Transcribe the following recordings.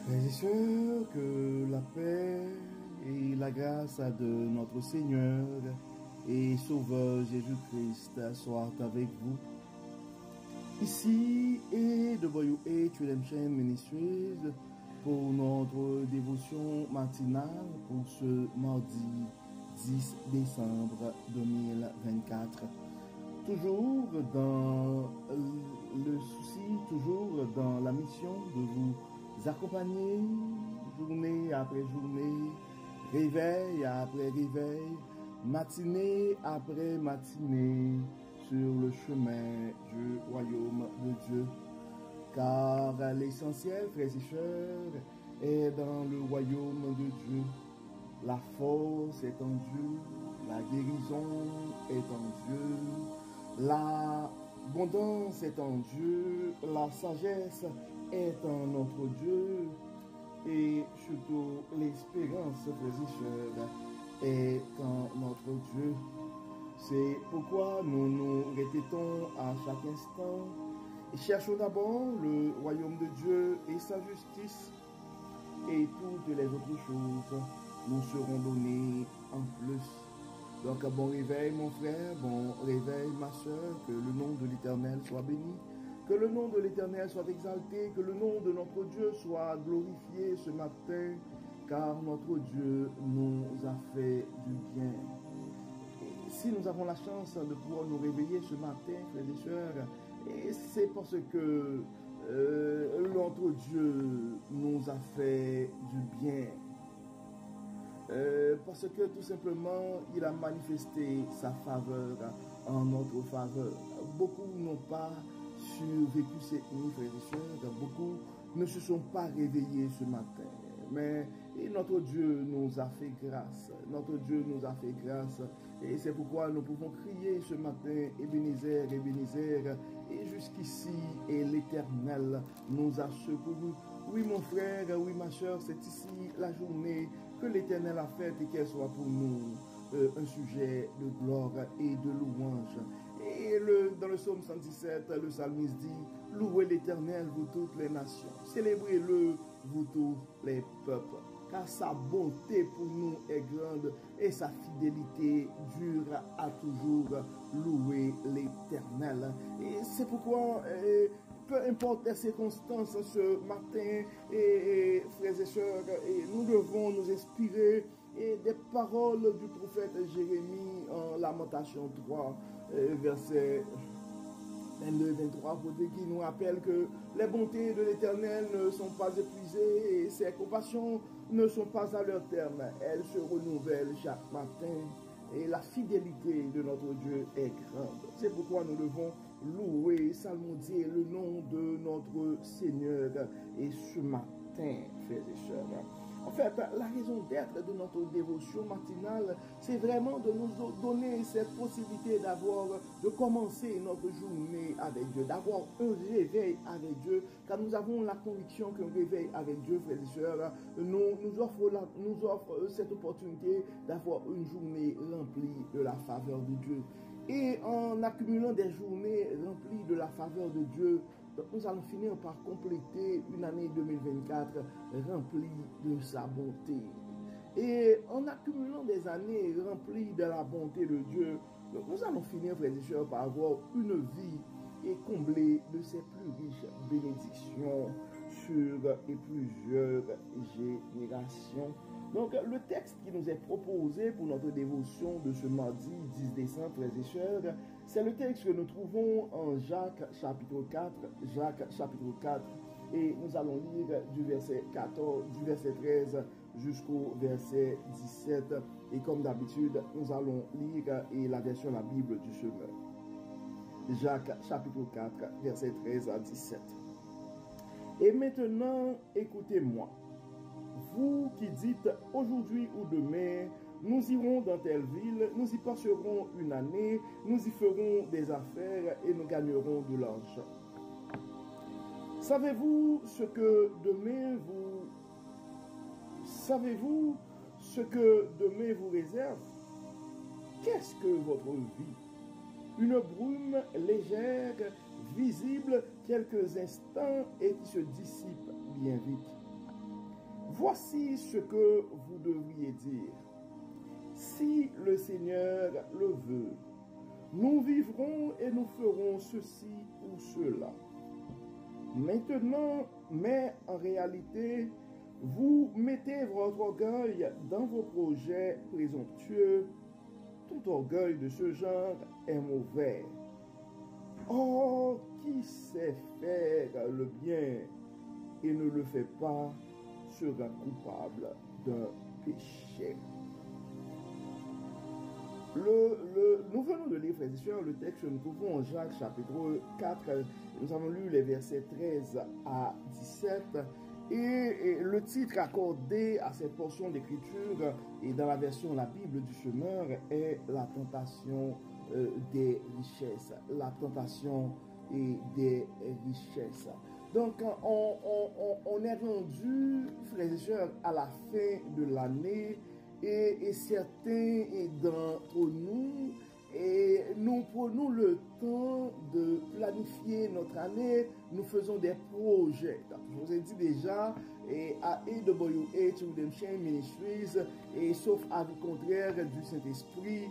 Frères et sœurs, que la paix et la grâce de notre Seigneur et Sauveur Jésus-Christ soient avec vous. Ici et de Boyou et Tulemchen Ministries pour notre dévotion matinale pour ce mardi 10 décembre 2024. Toujours dans le souci, toujours dans la mission de vous accompagner journée après journée, réveil après réveil, matinée après matinée sur le chemin du royaume de Dieu. Car l'essentiel, frères et sœurs, est dans le royaume de Dieu. La force est en Dieu, la guérison est en Dieu, l'abondance est en Dieu, la sagesse est en notre Dieu, et surtout l'espérance, frères et sœurs, est en notre Dieu. C'est pourquoi nous nous répétons à chaque instant et cherchons d'abord le royaume de Dieu et sa justice, et toutes les autres choses nous seront données en plus. Donc bon réveil mon frère, bon réveil ma soeur, que le nom de l'Éternel soit béni, que le nom de l'Éternel soit exalté, que le nom de notre Dieu soit glorifié ce matin, car notre Dieu nous a fait du bien. Et si nous avons la chance de pouvoir nous réveiller ce matin, frères et sœurs, et c'est parce que notre Dieu nous a fait du bien. Parce que tout simplement, il a manifesté sa faveur en notre faveur. Beaucoup n'ont pas survécu cette nuit, frères et sœurs. Beaucoup ne se sont pas réveillés ce matin. Mais notre Dieu nous a fait grâce. Notre Dieu nous a fait grâce. Et c'est pourquoi nous pouvons crier ce matin, Ebenezer, Ebenezer. Et jusqu'ici, et l'Éternel nous a secourus. Oui, mon frère, oui, ma soeur, c'est ici la journée que l'Éternel a faite et qu'elle soit pour nous un sujet de gloire et de louange. Et dans le psaume 117, le psalmiste dit, louez l'Éternel, vous toutes les nations. Célébrez-le, vous tous les peuples. Car sa bonté pour nous est grande et sa fidélité dure à toujours. Louer l'Éternel. Et c'est pourquoi, peu importe les circonstances ce matin, et frères et sœurs, nous devons nous inspirer des paroles du prophète Jérémie en Lamentation 3, verset 22-23, qui nous rappelle que les bontés de l'Éternel ne sont pas épuisées et ses compassions ne sont pas à leur terme. Elles se renouvellent chaque matin et la fidélité de notre Dieu est grande. C'est pourquoi nous devons louer, psalmodier le nom de notre Seigneur et ce matin, frères et sœurs. En fait, la raison d'être de notre dévotion matinale, c'est vraiment de nous donner cette possibilité de commencer notre journée avec Dieu, d'avoir un réveil avec Dieu, car nous avons la conviction qu'un réveil avec Dieu, frères et sœurs, nous offre cette opportunité d'avoir une journée remplie de la faveur de Dieu. Et en accumulant des journées remplies de la faveur de Dieu, nous allons finir par compléter une année 2024 remplie de sa bonté. Et en accumulant des années remplies de la bonté de Dieu, nous allons finir, frères et sœurs, par avoir une vie et comblée de ses plus riches bénédictions sur plusieurs générations. Donc, le texte qui nous est proposé pour notre dévotion de ce mardi 10 décembre, frères et sœurs, c'est le texte que nous trouvons en Jacques chapitre 4, et nous allons lire du verset 13 jusqu'au verset 17, et comme d'habitude, nous allons lire la version de la Bible du Semeur. Jacques chapitre 4, verset 13 à 17. Et maintenant, écoutez-moi. Vous qui dites aujourd'hui ou demain, nous irons dans telle ville, nous y passerons une année, nous y ferons des affaires et nous gagnerons de l'argent. Savez-vous ce que demain vous réserve? Qu'est-ce que votre vie? Une brume légère, visible quelques instants et qui se dissipe bien vite. Voici ce que vous devriez dire. Si le Seigneur le veut, nous vivrons et nous ferons ceci ou cela. Maintenant, mais en réalité, vous mettez votre orgueil dans vos projets présomptueux. Tout orgueil de ce genre est mauvais. Or, qui sait faire le bien et ne le fait pas sera coupable d'un péché. Nous venons de lire, frères et sœurs, le texte que nous trouvons en Jacques chapitre 4. Nous avons lu les versets 13 à 17. Et le titre accordé à cette portion d'écriture, et dans la version La Bible du Semeur, est la tentation des richesses. La tentation des richesses. Donc, on est rendu, frères et sœurs, à la fin de l'année. Et certains d'entre nous, nous prenons le temps de planifier notre année, nous faisons des projets. Donc, je vous ai dit déjà, à AWH Redemption Ministries, sauf avis contraire du Saint-Esprit,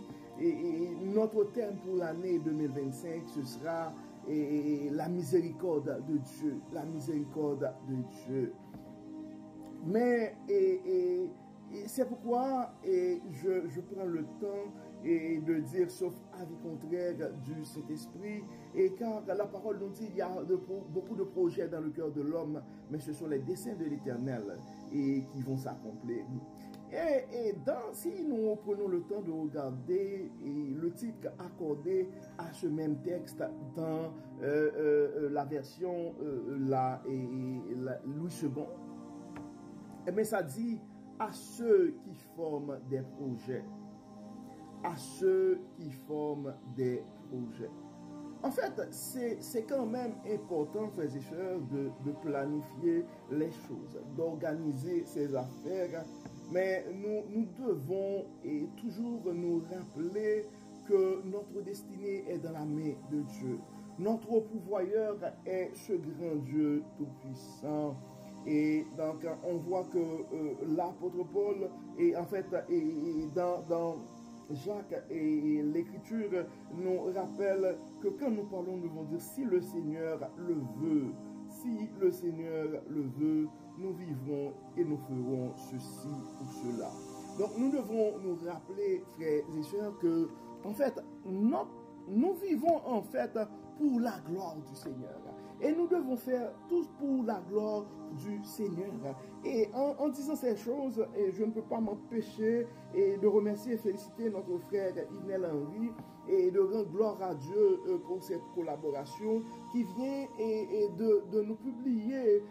notre thème pour l'année 2025, ce sera la miséricorde de Dieu. La miséricorde de Dieu. Mais, et c'est pourquoi je prends le temps de dire, sauf avis contraire du Saint-Esprit, car la parole nous dit qu'il y a beaucoup de projets dans le cœur de l'homme, mais ce sont les desseins de l'Éternel qui vont s'accomplir. Si nous prenons le temps de regarder le titre accordé à ce même texte dans la version Louis II, mais ça dit à ceux qui forment des projets. À ceux qui forment des projets. En fait, c'est quand même important, frères et sœurs, de planifier les choses, d'organiser ses affaires. Mais nous devons toujours nous rappeler que notre destinée est dans la main de Dieu. Notre pourvoyeur est ce grand Dieu tout-puissant. Et donc, on voit que l'apôtre Paul, dans Jacques, et l'Écriture nous rappelle que quand nous parlons, nous devons dire si le Seigneur le veut, si le Seigneur le veut, nous vivrons et nous ferons ceci ou cela. Donc, nous devons nous rappeler, frères et sœurs, que, en fait, nous vivons, en fait, pour la gloire du Seigneur. Et nous devons faire tous pour la gloire du Seigneur. Et en disant ces choses, je ne peux pas m'empêcher de remercier et féliciter notre frère Yvnel Henry et de rendre gloire à Dieu pour cette collaboration qui vient de nous publier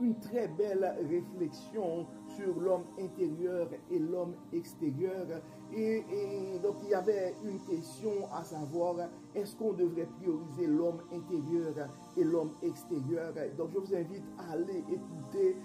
une très belle réflexion sur l'homme intérieur et l'homme extérieur. Et donc il y avait une question à savoir, est-ce qu'on devrait prioriser l'homme intérieur et l'homme extérieur? Donc je vous invite à aller écouter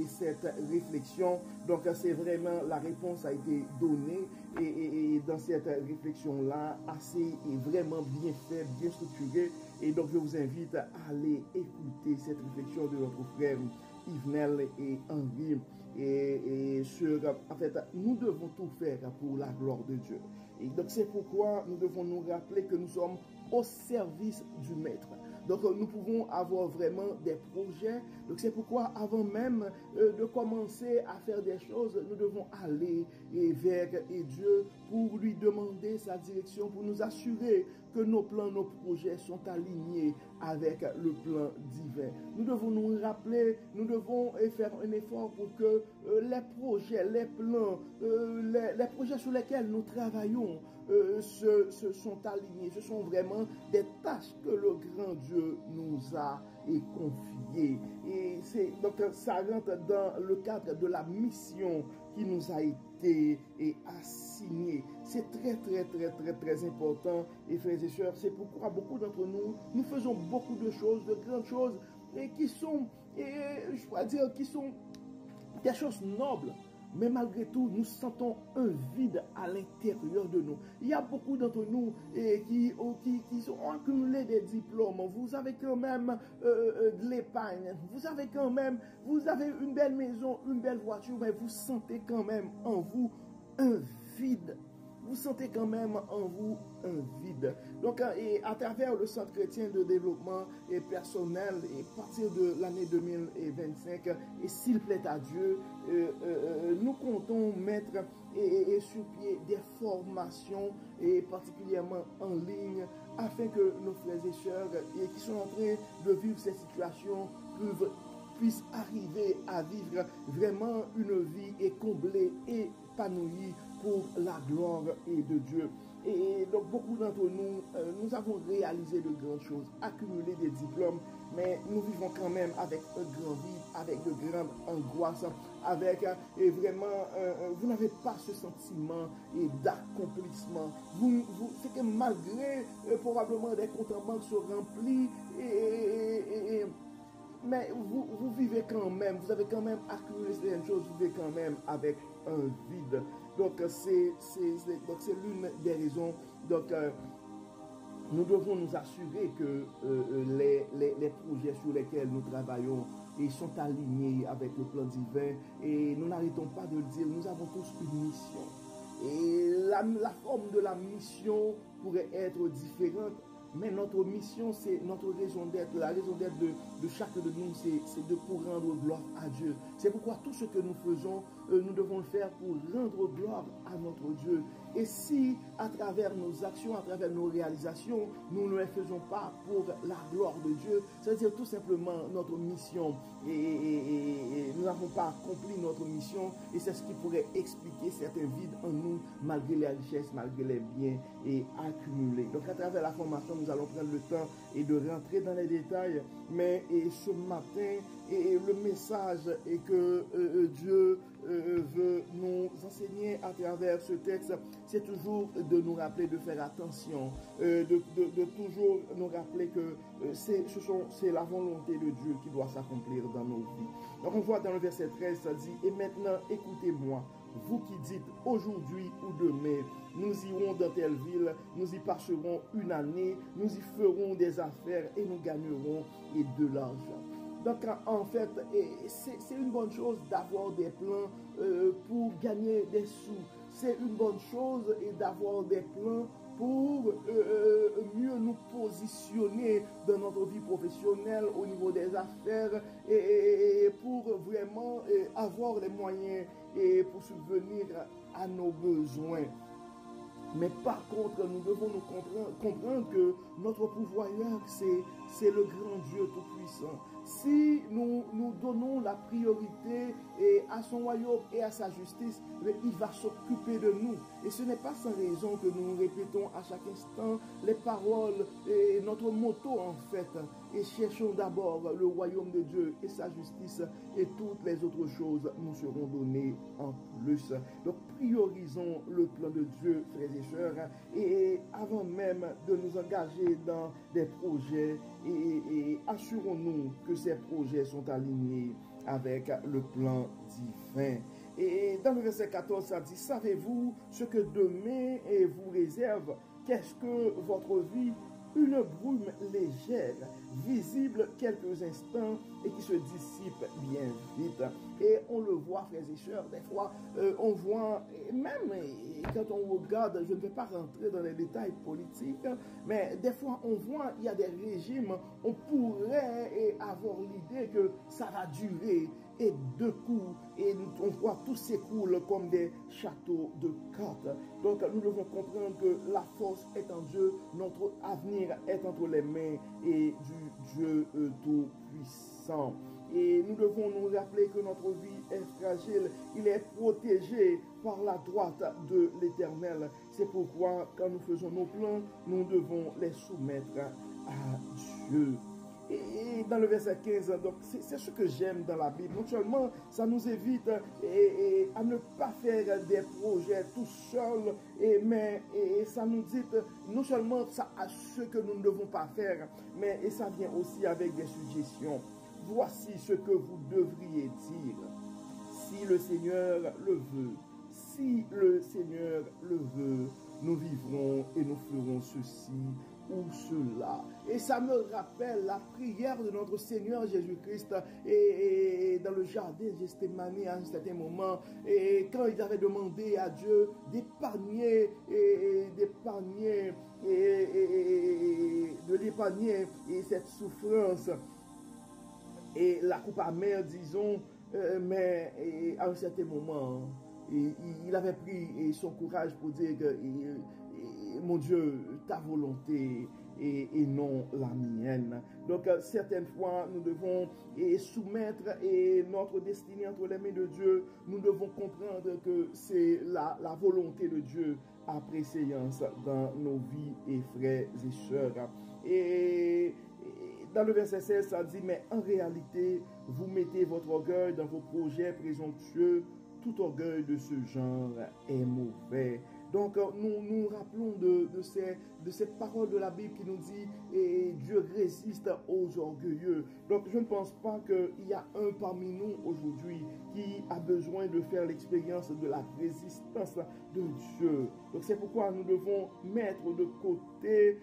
cette réflexion. Donc c'est vraiment, la réponse a été donnée et dans cette réflexion-là, assez et vraiment bien fait, bien structurée. Et donc je vous invite à aller écouter cette réflexion de notre frère Yvnel et Henry. En fait, nous devons tout faire pour la gloire de Dieu. Et donc c'est pourquoi nous devons nous rappeler que nous sommes au service du Maître. Donc nous pouvons avoir vraiment des projets. Donc c'est pourquoi avant même de commencer à faire des choses, nous devons aller vers Dieu pour lui demander sa direction, pour nous assurer que nos plans, nos projets sont alignés avec le plan divin. Nous devons nous rappeler, nous devons faire un effort pour que les projets, les plans, les projets sur lesquels nous travaillons se sont alignés. Ce sont vraiment des tâches que le grand Dieu nous a confiées. Et donc ça rentre dans le cadre de la mission qui nous a été assignée. C'est très important. Et frères et sœurs, c'est pourquoi beaucoup d'entre nous faisons beaucoup de choses, de grandes choses, et qui sont, je pourrais dire, qui sont des choses nobles. mais malgré tout, nous sentons un vide à l'intérieur de nous. Il y a beaucoup d'entre nous qui ont accumulé des diplômes. Vous avez quand même de l'épargne. Vous avez une belle maison, une belle voiture, mais vous sentez quand même en vous un vide. Vous sentez quand même en vous un vide. Donc, à travers le Centre chrétien de développement et personnel, et à partir de l'année 2025, et s'il plaît à Dieu, nous comptons mettre sur pied des formations, et particulièrement en ligne, afin que nos frères et sœurs qui sont en train de vivre ces situations puissent arriver à vivre vraiment une vie comblée et épanouie pour la gloire et de Dieu. Et donc beaucoup d'entre nous, nous avons réalisé de grandes choses, accumulé des diplômes, mais nous vivons quand même avec un grand vide, avec de grandes angoisses, avec et vraiment, vous n'avez pas ce sentiment d'accomplissement. C'est que malgré probablement des comptes en banque sont remplis mais vous vivez quand même, vous avez quand même accumulé certaines choses, vous vivez quand même avec un vide. Donc c'est l'une des raisons. Donc nous devons nous assurer que les projets sur lesquels nous travaillons sont alignés avec le plan divin. Et nous n'arrêtons pas de le dire, nous avons tous une mission. Et la forme de la mission pourrait être différente. Mais notre mission, c'est notre raison d'être. La raison d'être de chacun de nous, c'est de pour rendre gloire à Dieu. C'est pourquoi tout ce que nous faisons, nous devons le faire pour rendre gloire à notre Dieu. Et si, à travers nos actions, à travers nos réalisations, nous ne les faisons pas pour la gloire de Dieu, c'est-à-dire tout simplement notre mission, et nous n'avons pas accompli notre mission, et c'est ce qui pourrait expliquer certains vides en nous, malgré les richesses, malgré les biens accumulés. Donc à travers la formation, nous allons prendre le temps de rentrer dans les détails, mais ce matin, le message est que Dieu veut nous enseigner à travers ce texte, c'est toujours de nous rappeler de faire attention, de toujours nous rappeler que c'est la volonté de Dieu qui doit s'accomplir dans nos vies. Donc on voit dans le verset 13, ça dit, et maintenant écoutez-moi, vous qui dites aujourd'hui ou demain, nous irons dans telle ville, nous y passerons une année, nous y ferons des affaires et nous gagnerons de l'argent. Donc en fait, c'est une bonne chose d'avoir des plans pour gagner des sous. C'est une bonne chose d'avoir des plans pour mieux nous positionner dans notre vie professionnelle au niveau des affaires et pour vraiment avoir les moyens pour subvenir à nos besoins. Mais par contre, nous devons nous comprendre que notre pourvoyeur, c'est le grand Dieu Tout-Puissant. Si nous donnons la priorité à son royaume et à sa justice, il va s'occuper de nous. Et ce n'est pas sans raison que nous répétons à chaque instant les paroles et notre motto en fait. Et cherchons d'abord le royaume de Dieu et sa justice, et toutes les autres choses nous seront données en plus. Donc priorisons le plan de Dieu, frères et sœurs, et avant même de nous engager dans des projets, et assurons-nous que ces projets sont alignés avec le plan divin. Et dans le verset 14, ça dit, savez-vous ce que demain vous réserve? Qu'est-ce que votre vie? Une brume légère, visible quelques instants et qui se dissipe bien vite. Et on le voit, frères et sœurs, des fois, on voit, même quand on regarde, je ne vais pas rentrer dans les détails politiques, mais des fois, on voit, il y a des régimes, on pourrait avoir l'idée que ça va durer, et de coups, et on voit tout s'écoule comme des châteaux de cartes. Donc nous devons comprendre que la force est en Dieu, notre avenir est entre les mains et du Dieu Tout-Puissant. Et nous devons nous rappeler que notre vie est fragile, il est protégé par la droite de l'Éternel. C'est pourquoi quand nous faisons nos plans, nous devons les soumettre à Dieu. Et dans le verset 15, donc c'est ce que j'aime dans la Bible. Non seulement ça nous évite à ne pas faire des projets tout seul, mais ça nous dit non seulement ça à ce que nous ne devons pas faire, mais ça vient aussi avec des suggestions. Voici ce que vous devriez dire. Si le Seigneur le veut, si le Seigneur le veut, nous vivrons et nous ferons ceci ou cela. Et ça me rappelle la prière de notre Seigneur Jésus-Christ et dans le jardin de Gethsémani à un certain moment, et quand il avait demandé à Dieu d'épargner de l'épargner et cette souffrance et la coupe amère, disons, mais à un certain moment, il avait pris son courage pour dire que mon Dieu, ta volonté et non la mienne. Donc, certaines fois, nous devons soumettre notre destinée entre les mains de Dieu. Nous devons comprendre que c'est la volonté de Dieu à préséance dans nos vies et frères et sœurs. Et dans le verset 16, ça dit, mais en réalité, vous mettez votre orgueil dans vos projets présomptueux. Tout orgueil de ce genre est mauvais. Donc, nous rappelons de ces paroles de la Bible qui nous dit et Dieu résiste aux orgueilleux. Donc, je ne pense pas qu'il y a un parmi nous aujourd'hui qui a besoin de faire l'expérience de la résistance de Dieu. Donc, c'est pourquoi nous devons mettre de côté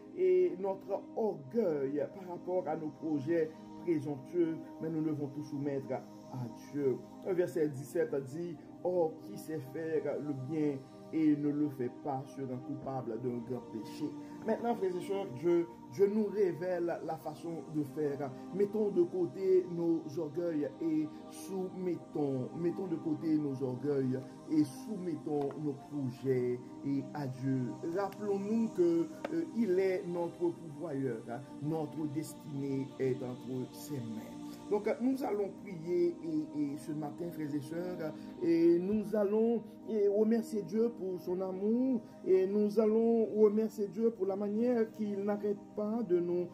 notre orgueil par rapport à nos projets présomptueux, mais nous devons tout soumettre à Dieu. Un verset 17 dit, or qui sait faire le bien et ne le fait pas sera coupable d'un grand péché. Maintenant, frères et sœurs, Dieu nous révèle la façon de faire. Mettons de côté nos orgueils et mettons de côté nos orgueils et soumettons nos projets et à Dieu. Rappelons-nous que il est notre pourvoyeur. Notre destinée est entre ses mains. Donc, nous allons prier et ce matin, frères et sœurs, et nous allons remercier Dieu pour son amour, et nous allons remercier Dieu pour la manière qu'il n'arrête pas de nous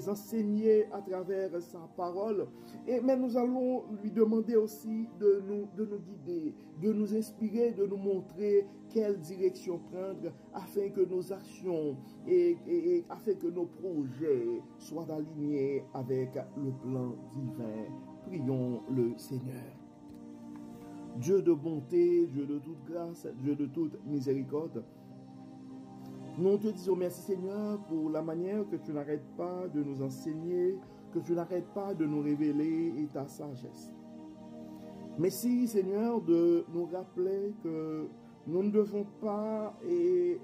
enseigner à travers sa parole. Mais nous allons lui demander aussi de nous guider, de nous inspirer, de nous montrer quelle direction prendre afin que nos actions et afin que nos projets soient alignés avec le plan divin. Prions le Seigneur. Dieu de bonté, Dieu de toute grâce, Dieu de toute miséricorde, nous te disons merci Seigneur pour la manière que tu n'arrêtes pas de nous enseigner, que tu n'arrêtes pas de nous révéler et ta sagesse. Merci Seigneur de nous rappeler que nous ne devons pas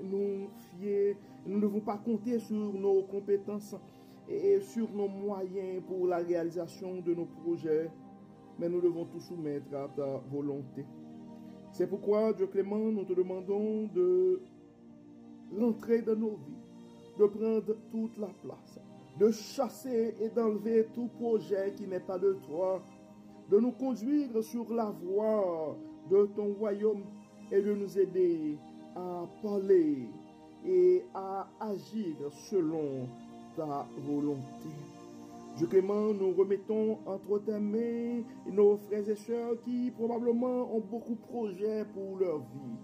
nous fier, nous ne devons pas compter sur nos compétences et sur nos moyens pour la réalisation de nos projets, mais nous devons tout soumettre à ta volonté. C'est pourquoi, Dieu clément, nous te demandons de rentrer dans nos vies, de prendre toute la place, de chasser et d'enlever tout projet qui n'est pas de toi, de nous conduire sur la voie de ton royaume et de nous aider à parler et à agir selon ta volonté. Dieu clément, nous remettons entre tes mains nos frères et sœurs qui probablement ont beaucoup de projets pour leur vie.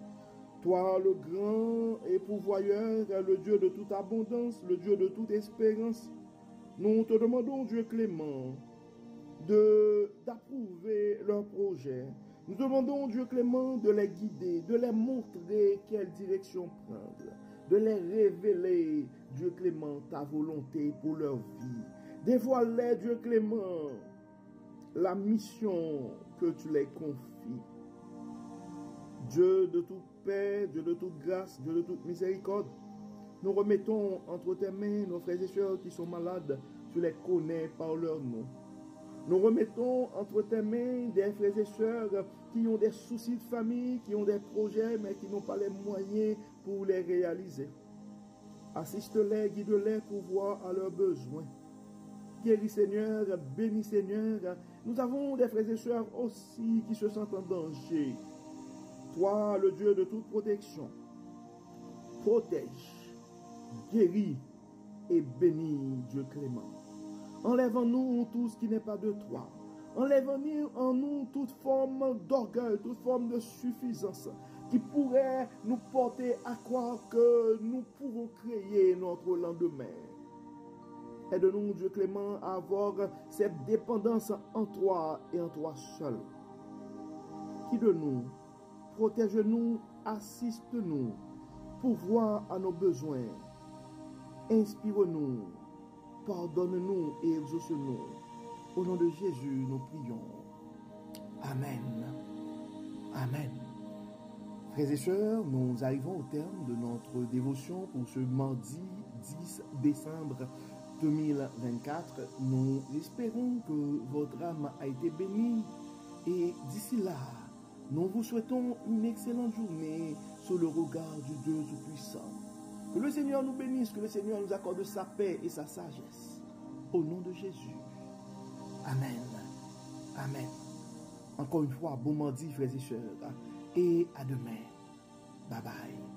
Toi, le grand et pourvoyeur, le Dieu de toute abondance, le Dieu de toute espérance, nous te demandons, Dieu clément, d'approuver leurs projets. Nous demandons, Dieu clément, de les guider, de les montrer quelle direction prendre, de les révéler, Dieu clément, ta volonté pour leur vie. Dévoile-les, Dieu clément, la mission que tu les confies. Dieu de toute paix, Dieu de toute grâce, Dieu de toute miséricorde, nous remettons entre tes mains nos frères et sœurs qui sont malades, tu les connais par leur nom. Nous remettons entre tes mains des frères et sœurs qui ont des soucis de famille, qui ont des projets, mais qui n'ont pas les moyens pour les réaliser. Assiste-les, guide-les pour voir à leurs besoins. Guéris Seigneur, bénis Seigneur. Nous avons des frères et sœurs aussi qui se sentent en danger. Toi, le Dieu de toute protection, protège, guéris et bénis Dieu clément. Enlève en nous tout ce qui n'est pas de toi. Enlève en nous toute forme d'orgueil, toute forme de suffisance qui pourrait nous porter à croire que nous pouvons créer notre lendemain. Aide-nous, Dieu clément, à avoir cette dépendance en toi et en toi seul. guide-nous, protège-nous, assiste-nous, pourvois à nos besoins, inspire-nous, pardonne-nous et exauce-nous. Au nom de Jésus, nous prions. Amen. Amen. Frères et sœurs, nous arrivons au terme de notre dévotion pour ce mardi 10 décembre 2024. Nous espérons que votre âme a été bénie et d'ici là, nous vous souhaitons une excellente journée sous le regard du Dieu Tout-Puissant. Que le Seigneur nous bénisse, que le Seigneur nous accorde sa paix et sa sagesse. Au nom de Jésus. Amen. Amen. Encore une fois, bon mardi, frères et sœurs, et à demain. Bye bye.